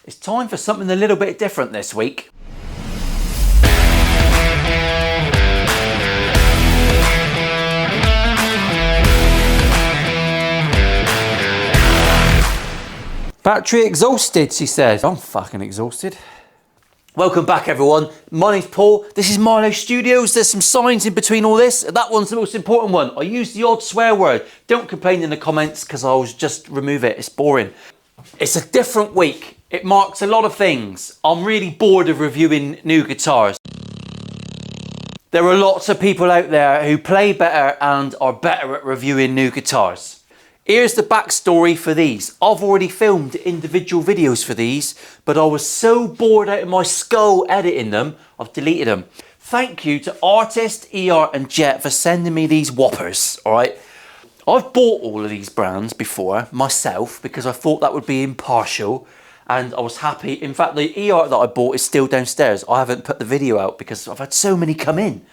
It's time for something a little bit different this week. Battery exhausted, she says. I'm fucking exhausted. Welcome back, everyone. My name's Paul. This is Milehouse Studios. There's some signs in between all this. That one's the most important one. I use the odd swear word. Don't complain in the comments because I'll just remove it. It's boring. It's a different week. It marks a lot of things. I'm really bored of reviewing new guitars. There are lots of people out there who play better and are better at reviewing new guitars. Here's the backstory for these. I've already filmed individual videos for these, but I was so bored out of my skull editing them, I've deleted them. Thank you to Artist, Eart and Jet for sending me these whoppers, all right? I've bought all of these brands before myself because I thought that would be impartial and I was happy. In fact, the Eart that I bought is still downstairs. I haven't put the video out because I've had so many come in.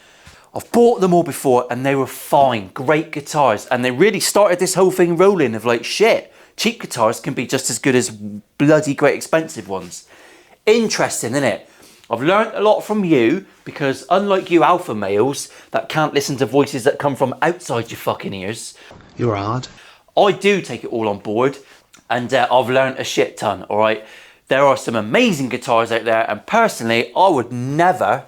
I've bought them all before and they were fine, great guitars. And they really started this whole thing rolling of like, shit, cheap guitars can be just as good as bloody great expensive ones. Interesting, isn't it? I've learned a lot from you because unlike you alpha males that can't listen to voices that come from outside your fucking ears. You're hard. I do take it all on board and I've learned a shit ton, all right? There are some amazing guitars out there and personally, I would never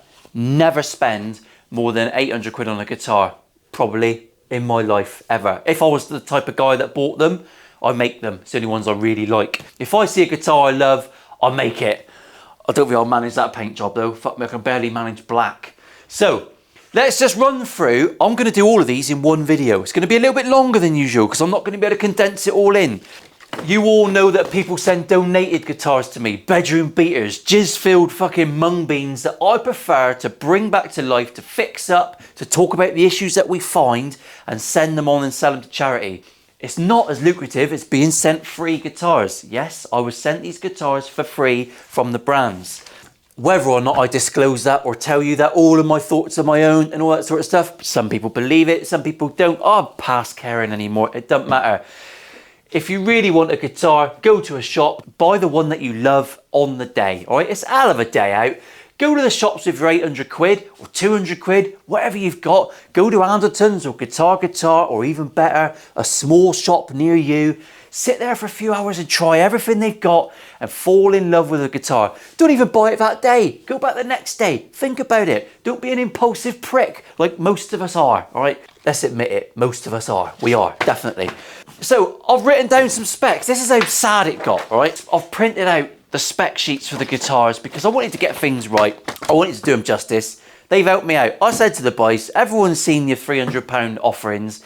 spend more than 800 quid on a guitar, probably in my life ever. If I was the type of guy that bought them, I make them. It's the only ones I really like. If I see a guitar I love, I make it. I don't think I'll manage that paint job though. Fuck me, I can barely manage black. So, let's just run through. I'm gonna do all of these in one video. It's gonna be a little bit longer than usual because I'm not gonna be able to condense it all in. You all know that people send donated guitars to me, bedroom beaters, jizz-filled fucking mung beans that I prefer to bring back to life, to fix up, to talk about the issues that we find and send them on and sell them to charity. It's not as lucrative as being sent free guitars. Yes, I was sent these guitars for free from the brands. Whether or not I disclose that or tell you that all of my thoughts are my own and all that sort of stuff, some people believe it, some people don't. I'm past caring anymore, it doesn't matter. If you really want a guitar, go to a shop, buy the one that you love on the day, all right? It's a hell of a day out. Go to the shops with your 800 quid or 200 quid, whatever you've got. Go to Anderton's or Guitar or even better, a small shop near you. Sit there for a few hours and try everything they've got and fall in love with a guitar. Don't even buy it that day. Go back the next day. Think about it. Don't be an impulsive prick like most of us are, all right? Let's admit it, most of us are. We are, definitely. So I've written down some specs. This is how sad it got, all right? I've printed out the spec sheets for the guitars because I wanted to get things right. I wanted to do them justice. They've helped me out. I said to the boys, everyone's seen your £300 offerings,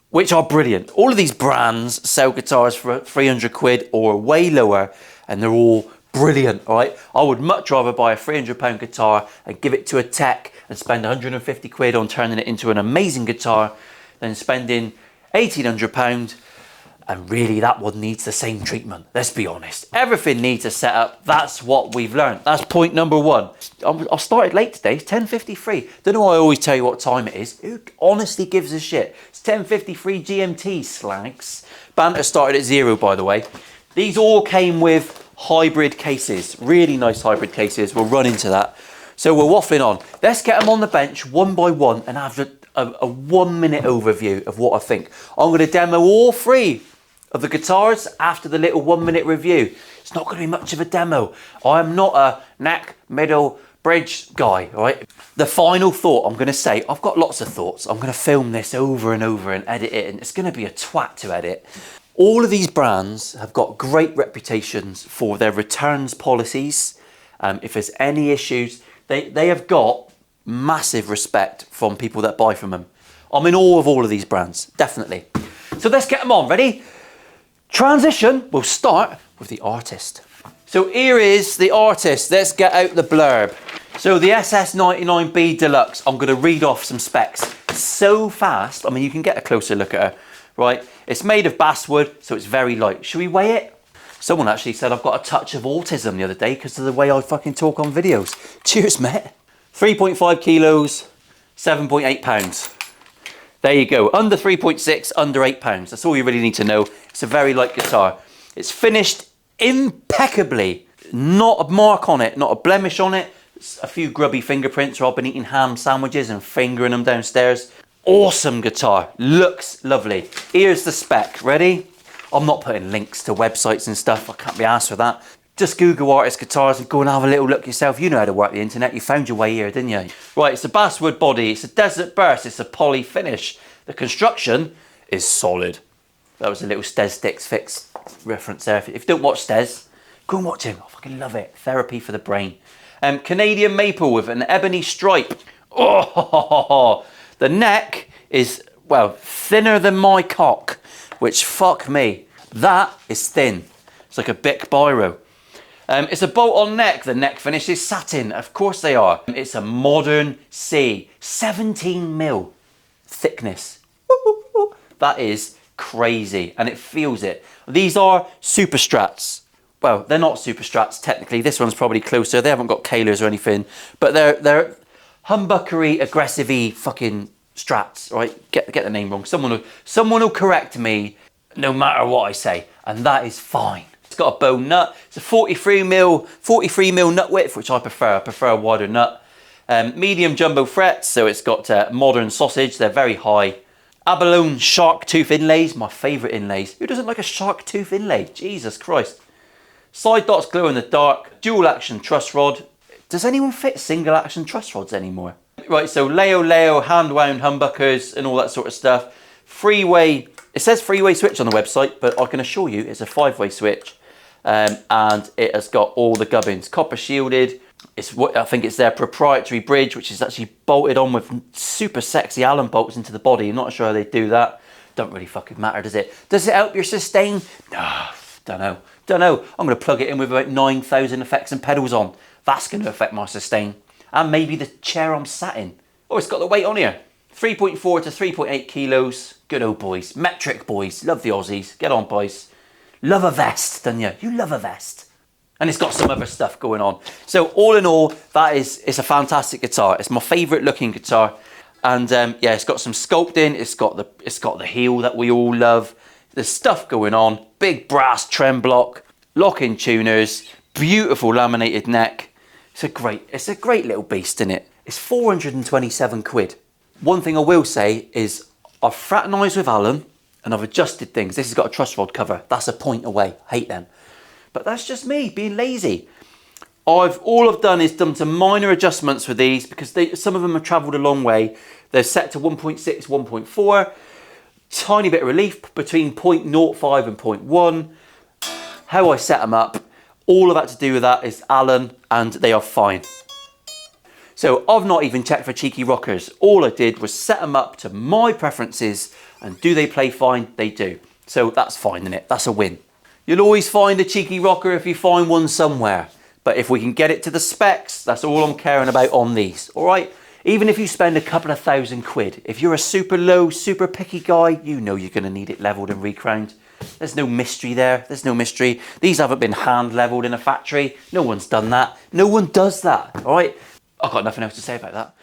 which are brilliant. All of these brands sell guitars for 300 quid or way lower, and they're all brilliant, all right? I would much rather buy a £300 guitar and give it to a tech and spend 150 quid on turning it into an amazing guitar than spending £1,800, and really that one needs the same treatment. Let's be honest. Everything needs a setup. That's what we've learned. That's point number one. I started late today. It's 10:53. Don't know why I always tell you what time it is. Who honestly gives a shit? It's 10:53 GMT, slags. Banter started at 0, by the way. These all came with hybrid cases. Really nice hybrid cases. We'll run into that. So we're waffling on. Let's get them on the bench one by one and have a 1 minute overview of what I think. I'm going to demo all three of the guitars after the little 1 minute review. It's not going to be much of a demo. I'm not a neck, middle, bridge guy, all right? The final thought I'm going to say, I've got lots of thoughts. I'm going to film this over and over and edit it, and it's going to be a twat to edit. All of these brands have got great reputations for their returns policies. If there's any issues, they have got massive respect from people that buy from them. I'm in awe of all of these brands, definitely. So let's get them on, ready? Transition, we'll start with the Artist. So here is the Artist. Let's get out the blurb. So the SS99B Deluxe, I'm gonna read off some specs so fast. I mean, you can get a closer look at her, right? It's made of basswood, so it's very light. Should we weigh it? Someone actually said I've got a touch of autism the other day because of the way I fucking talk on videos. Cheers, mate. 3.5 kilos, 7.8 pounds. There you go, under 3.6, under 8 pounds. That's all you really need to know. It's a very light guitar. It's finished impeccably. not a mark on it, not a blemish on it. A few grubby fingerprints where I've been eating ham sandwiches and fingering them downstairs. Awesome guitar, looks lovely. Here's the spec, ready? I'm not putting links to websites and stuff, I can't be asked for that. Just Google artist guitars and go and have a little look yourself. You know how to work the internet, you found your way here, didn't you? Right, it's a basswood body, it's a desert burst, it's a poly finish. The construction is solid. That was a little Stez Sticks Fix reference there. If you don't watch Stez, go and watch him, I fucking love it. Therapy for the brain. Canadian maple with an ebony stripe. Oh, the neck is, well, thinner than my cock, which fuck me. That is thin. It's like a Bic Biro. It's a bolt-on neck. The neck finish is satin. Of course they are. It's a modern C. 17mm thickness. That is crazy, and it feels it. These are Super Strats. Well, they're not Super Strats technically. This one's probably closer. They haven't got Kalers or anything, but they're humbuckery, aggressive-y fucking Strats. Right? Get the name wrong. Someone will correct me, no matter what I say, and that is fine. It's got a bone nut. It's a 43mm nut width, which I prefer. I prefer a wider nut. Medium jumbo frets, so it's got modern sausage. They're very high. Abalone shark tooth inlays, my favourite inlays. Who doesn't like a shark tooth inlay? Jesus Christ. Side dots glow in the dark, dual action truss rod. Does anyone fit single action truss rods anymore? Right, so Leo, hand wound humbuckers and all that sort of stuff. Freeway, it says freeway switch on the website, but I can assure you it's a 5-way switch. And it has got all the gubbins, copper shielded. It's what I think it's their proprietary bridge, which is actually bolted on with super sexy Allen bolts into the body. I'm not sure how they do that. Don't really fucking matter, does it? Does it help your sustain? No, don't know. I'm going to plug it in with about 9,000 effects and pedals on. That's going to affect my sustain. And maybe the chair I'm sat in. Oh, it's got the weight on here. 3.4 to 3.8 kilos. Good old boys. Metric boys. Love the Aussies. Get on, boys. Love a vest, don't you? You love a vest. And it's got some other stuff going on. So all in all, it's a fantastic guitar. It's my favourite looking guitar. And yeah, it's got some sculpting. It's got the heel that we all love. There's stuff going on. Big brass trem block, lock-in tuners, beautiful laminated neck. It's a great little beast, isn't it? It's 427 quid. One thing I will say is I've fraternised with Alan and I've adjusted things. This has got a truss rod cover. That's a point away. I hate them. But that's just me being lazy. All I've done is done some minor adjustments with these because some of them have travelled a long way. They're set to 1.6, 1.4. Tiny bit of relief between 0.05 and 0.1. How I set them up, all I've had to do with that is Alan, and they are fine. So I've not even checked for cheeky rockers. All I did was set them up to my preferences, and do they play fine? They do. So that's fine, isn't it? That's a win. You'll always find a cheeky rocker if you find one somewhere. But if we can get it to the specs, that's all I'm caring about on these, all right? Even if you spend a couple of £1,000, if you're a super low, super picky guy, you know you're going to need it levelled and recrowned. There's no mystery there. There's no mystery. These haven't been hand levelled in a factory. No one's done that. No one does that, all right? I've got nothing else to say about that.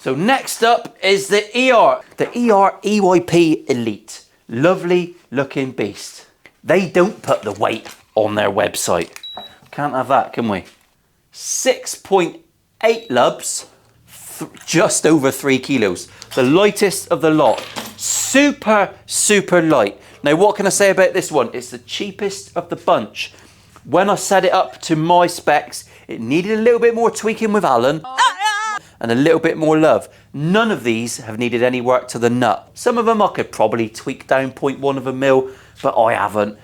So next up is the Eart, the Eart EYP Elite. Lovely looking beast. They don't put the weight on their website. Can't have that, can we? 6.8 lubs, just over 3 kilos. The lightest of the lot. Super, super light. Now, what can I say about this one? It's the cheapest of the bunch. When I set it up to my specs, it needed a little bit more tweaking with Alan and a little bit more love. None of these have needed any work to the nut. Some of them I could probably tweak down 0.1 of a mil, but I haven't.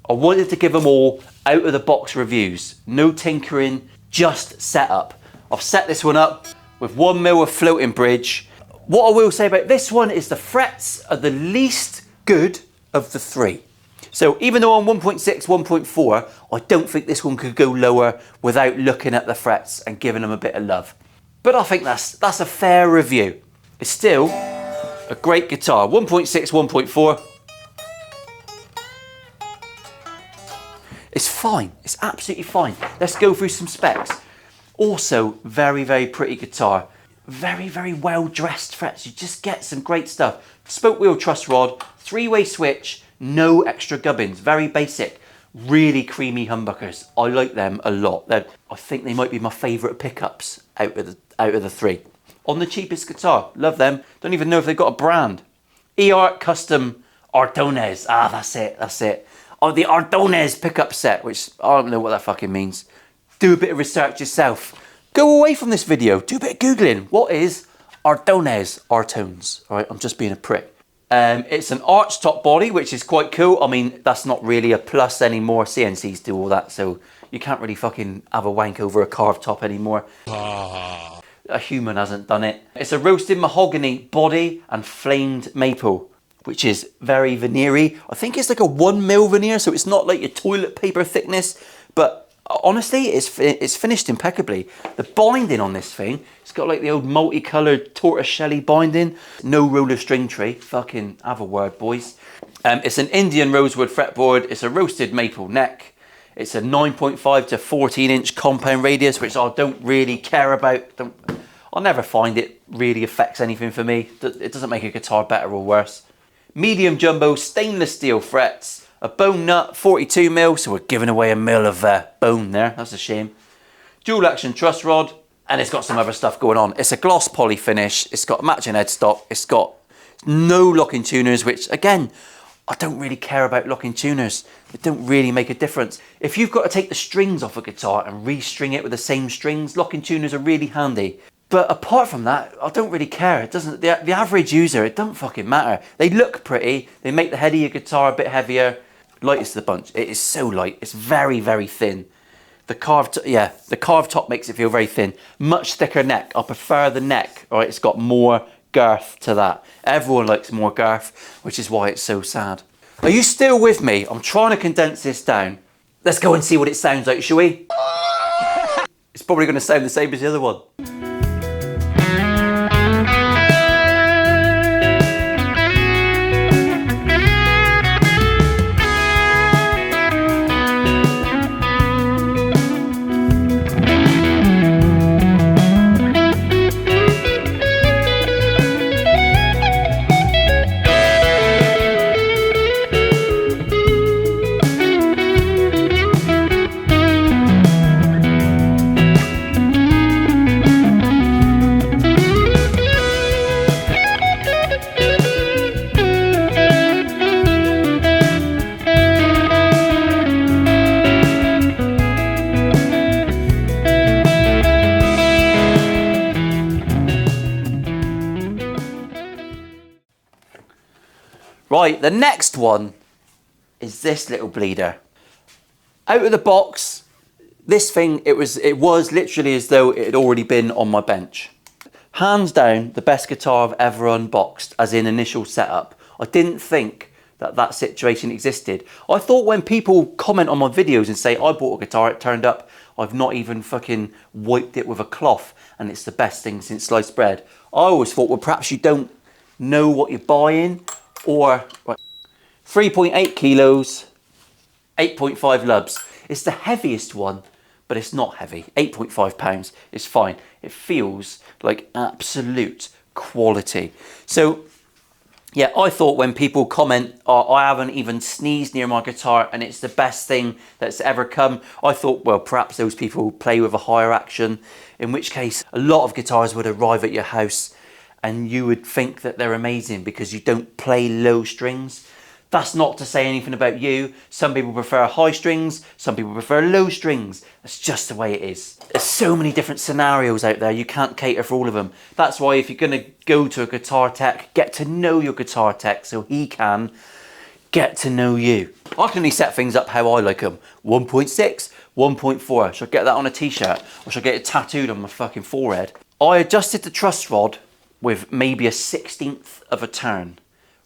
I wanted to give them all out of the box reviews. No tinkering, just set up. I've set this one up with 1 mil of floating bridge. What I will say about this one is the frets are the least good of the 3. So even though I'm 1.6, 1.4, I don't think this one could go lower without looking at the frets and giving them a bit of love. But I think that's a fair review. It's still a great guitar. 1.6, 1.4. It's fine. It's absolutely fine. Let's go through some specs. Also, very, very pretty guitar. Very, very well dressed frets. You just get some great stuff. Spoke wheel truss rod, 3-way switch, no extra gubbins. Very basic. Really creamy humbuckers. I like them a lot. I think they might be my favourite pickups out of the 3. On the cheapest guitar, love them. Don't even know if they've got a brand. Eart Custom Artones. Ah, that's it. Oh, the Artones pickup set, which I don't know what that fucking means. Do a bit of research yourself. Go away from this video. Do a bit of Googling. What is Artones? Artones. All right, I'm just being a prick. It's an arch top body, which is quite cool. I mean, that's not really a plus anymore. CNCs do all that, so you can't really fucking have a wank over a carved top anymore. A human hasn't done it. It's a roasted mahogany body and flamed maple, which is very veneery. I think it's like a 1 mil veneer, so it's not like your toilet paper thickness, but honestly, it's finished impeccably. The binding on this thing, it's got like the old multicolored tortoise-shelly binding. No roller string tree. Fucking have a word, boys. It's an Indian rosewood fretboard. It's a roasted maple neck. It's a 9.5 to 14 inch compound radius, which I don't really care about. I'll never find it really affects anything for me. It doesn't make a guitar better or worse. Medium jumbo stainless steel frets. A bone nut, 42 mil, so we're giving away a mil of bone there. That's a shame. Dual action truss rod, and it's got some other stuff going on. It's a gloss poly finish. It's got matching headstock. It's got no locking tuners, which again, I don't really care about locking tuners. They don't really make a difference. If you've got to take the strings off a guitar and restring it with the same strings, locking tuners are really handy. But apart from that, I don't really care. It doesn't. The average user, it don't fucking matter. They look pretty. They make the head of your guitar a bit heavier. Lightest of the bunch. It is so light. It's very, very thin. The carved top makes it feel very thin. Much thicker neck. I prefer the neck. All right, it's got more girth to that. Everyone likes more girth, which is why it's so sad. Are you still with me? I'm trying to condense this down. Let's go and see what it sounds like, shall we? It's probably going to sound the same as the other one. Right, the next one is this little bleeder. Out of the box, this thing, it was literally as though it had already been on my bench. Hands down, the best guitar I've ever unboxed, as in initial setup. I didn't think that situation existed. I thought when people comment on my videos and say, I bought a guitar, it turned up, I've not even fucking wiped it with a cloth, and it's the best thing since sliced bread. I always thought, well, perhaps you don't know what you're buying, or 3.8 kilos, 8.5 lubs. It's the heaviest one, but it's not heavy. 8.5 pounds is fine. It feels like absolute quality. So Yeah, I thought when people comment, oh, I haven't even sneezed near my guitar and it's the best thing that's ever come, I thought, well, perhaps those people play with a higher action, in which case a lot of guitars would arrive at your house and you would think that they're amazing because you don't play low strings. That's not to say anything about you. Some people prefer high strings, some people prefer low strings. That's just the way it is. There's so many different scenarios out there, you can't cater for all of them. That's why if you're gonna go to a guitar tech, get to know your guitar tech so he can get to know you. I can only set things up how I like them. 1.6, 1.4. Should I get that on a t-shirt? Or should I get it tattooed on my fucking forehead? I adjusted the truss rod with maybe a 1/16 of a turn.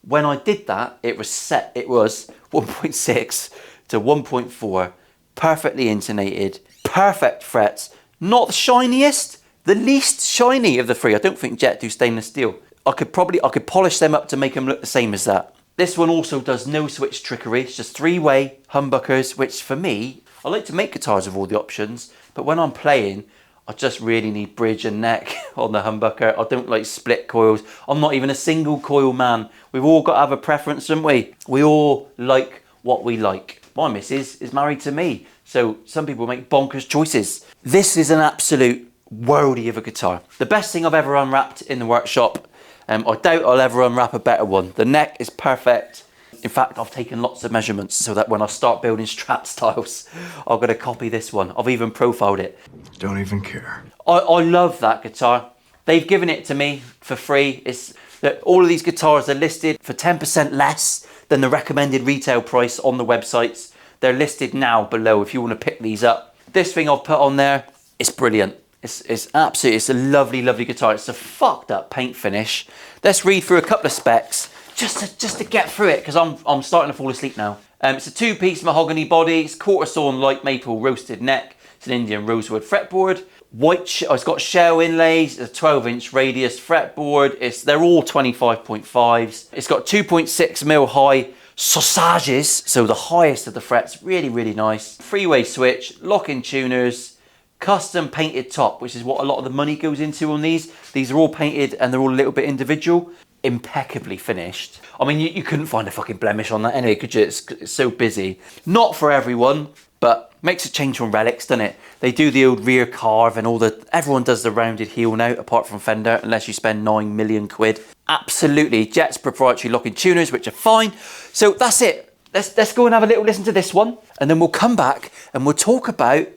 When I did that, it was set, it was 1.6 to 1.4, perfectly intonated, perfect frets, not the shiniest, the least shiny of the three. I don't think Jet do stainless steel. I could polish them up to make them look the same as that. This one also does no switch trickery, it's just 3-way humbuckers, which for me, I like to make guitars with all the options, but when I'm playing, I just really need bridge and neck on the humbucker. I don't like split coils. I'm not even a single coil man. We've all got to have a preference, don't we? We all like what we like. My missus is married to me, so some people make bonkers choices. This is an absolute worldie of a guitar. The best thing I've ever unwrapped in the workshop. I doubt I'll ever unwrap a better one. The neck is perfect. In fact, I've taken lots of measurements so that when I start building Strat styles, I'm going to copy this one. I've even profiled it. Don't even care. I love that guitar. They've given it to me for free. It's that all of these guitars are listed for 10% less than the recommended retail price on the websites. They're listed now below if you want to pick these up. This thing I've put on there, it's brilliant. It's absolutely, it's a lovely, lovely guitar. It's a fucked up paint finish. Let's read through a couple of specs. Just to get through it, because I'm starting to fall asleep now. It's a 2-piece mahogany body. It's quarter sawn light maple roasted neck. It's an Indian rosewood fretboard. It's got shell inlays. It's a 12-inch radius fretboard. They're all 25.5s. It's got 2.6mm high sausages, so the highest of the frets. Really, really nice. 3-way switch, lock-in tuners, custom painted top, which is what a lot of the money goes into on these. These are all painted and they're all a little bit individual. Impeccably finished. I mean, you couldn't find a fucking blemish on that anyway, could you? It's so busy. Not for everyone, but makes a change from relics, doesn't it? They do the old rear carve and everyone does the rounded heel now, apart from Fender, unless you spend 9 million quid. Absolutely. Jet's proprietary locking tuners, which are fine. So that's it. Let's go and have a little listen to this one, and then we'll come back and we'll talk about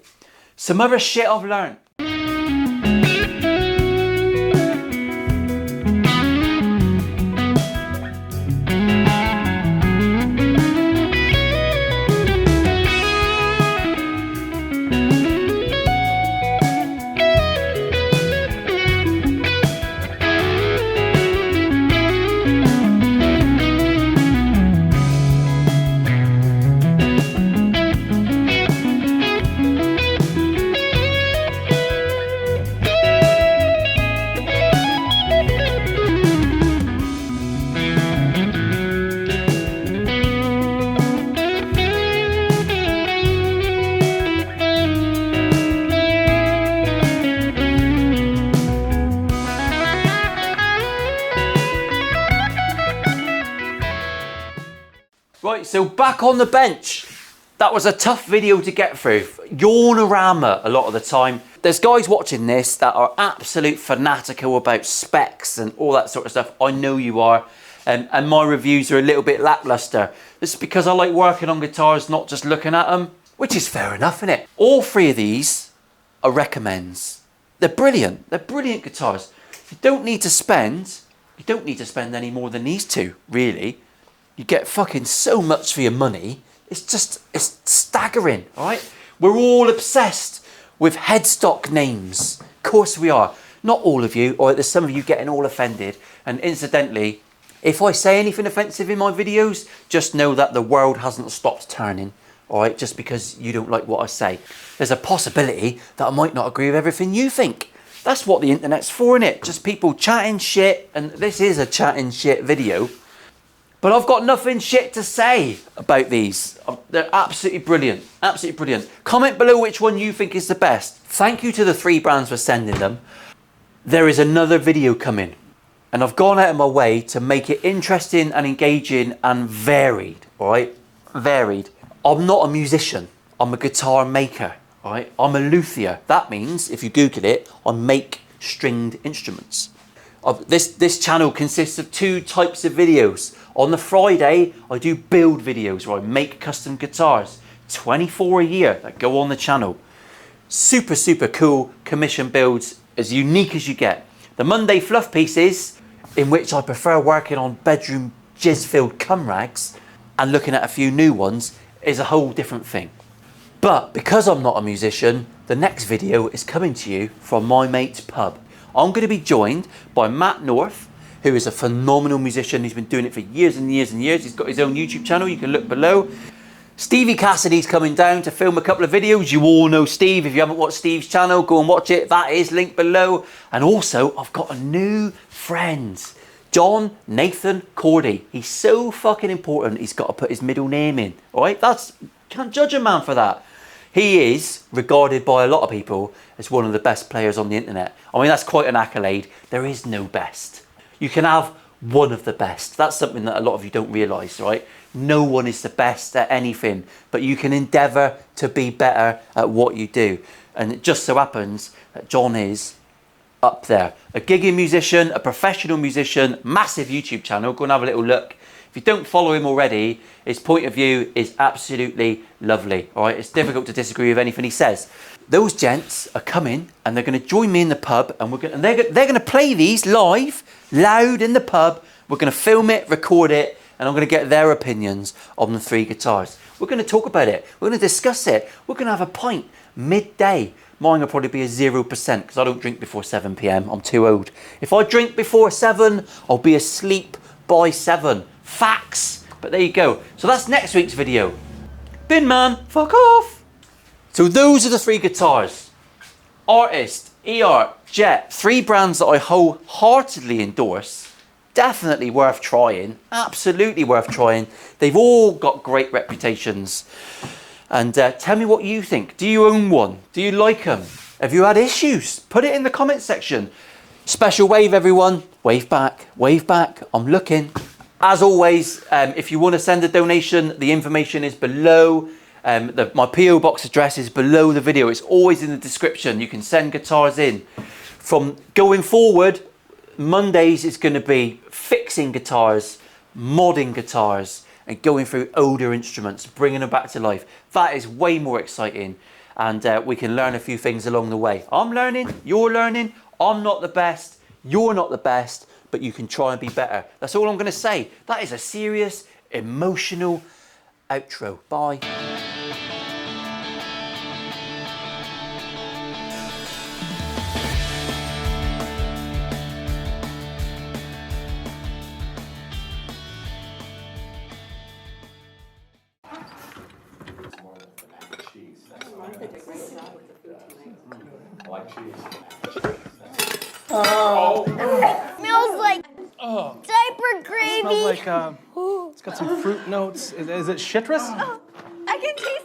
some other shit I've learned. Right, so back on the bench. That was a tough video to get through. Yawnorama a lot of the time. There's guys watching this that are absolute fanatical about specs and all that sort of stuff. I know you are. And my reviews are a little bit lackluster. This is because I like working on guitars, not just looking at them, which is fair enough, isn't it? All 3 of these are recommends. They're brilliant. They're brilliant guitars. You don't need to spend any more than these 2, really. You get fucking so much for your money. It's staggering, all right? We're all obsessed with headstock names. Of course we are. Not all of you, or there's some of you getting all offended. And incidentally, if I say anything offensive in my videos, just know that the world hasn't stopped turning, all right? Just because you don't like what I say. There's a possibility that I might not agree with everything you think. That's what the internet's for, innit? Just people chatting shit, and this is a chatting shit video. But I've got nothing shit to say about these. They're absolutely brilliant. Absolutely brilliant. Comment below which one you think is the best. Thank you to the 3 brands for sending them. There is another video coming. And I've gone out of my way to make it interesting and engaging and varied, all right? Varied. I'm not a musician. I'm a guitar maker, all right? I'm a luthier. That means, if you Google it, I make stringed instruments. This channel consists of 2 types of videos. On the Friday, I do build videos where I make custom guitars, 24 a year that go on the channel. Super, super cool commission builds, as unique as you get. The Monday fluff pieces, in which I prefer working on bedroom jizz-filled cum rags and looking at a few new ones, is a whole different thing. But because I'm not a musician, the next video is coming to you from my mate's pub. I'm going to be joined by Matt North, who is a phenomenal musician. He's been doing it for years and years and years. He's got his own YouTube channel. You can look below. Stevie Cassidy's coming down to film a couple of videos. You all know Steve. If you haven't watched Steve's channel, go and watch it. That is linked below. And also, I've got a new friend, John Nathan Cordy. He's so fucking important. He's got to put his middle name in. All right? Can't judge a man for that. He is regarded by a lot of people as one of the best players on the internet. I mean, that's quite an accolade. There is no best. You can have one of the best. That's something that a lot of you don't realise, right? No one is the best at anything, but you can endeavour to be better at what you do. And it just so happens that John is up there. A gigging musician, a professional musician, massive YouTube channel. Go and have a little look. If you don't follow him already, his point of view is absolutely lovely. All right, it's difficult to disagree with anything he says. Those gents are coming and they're going to join me in the pub, and they're going to play these live, loud in the pub. We're going to film it, record it, and I'm going to get their opinions on the 3 guitars. We're going to talk about it. We're going to discuss it. We're going to have a pint midday. Mine will probably be a 0% because I don't drink before 7 p.m. I'm too old. If I drink before 7, I'll be asleep by 7. Facts. But there you go. So that's next week's video. Bin man, fuck off. So those are the 3 guitars. Artist, Eart, Jet. 3 brands that I wholeheartedly endorse. Definitely worth trying. Absolutely worth trying. They've all got great reputations. And tell me what you think. Do you own one? Do you like them? Have you had issues? Put it in the comment section. Special wave, everyone. Wave back. Wave back. I'm looking. As always, if you want to send a donation, the information is below. My PO box address is below the video. It's always in the description. You can send guitars in. From going forward, Mondays is going to be fixing guitars, modding guitars, and going through older instruments, bringing them back to life. That is way more exciting, and we can learn a few things along the way. I'm learning, you're learning. I'm not the best, you're not the best, but you can try and be better. That's all I'm going to say. That is a serious, emotional outro. Bye. Smells like diaper gravy. Smells like, it's got some fruit notes. Is it citrus? I can taste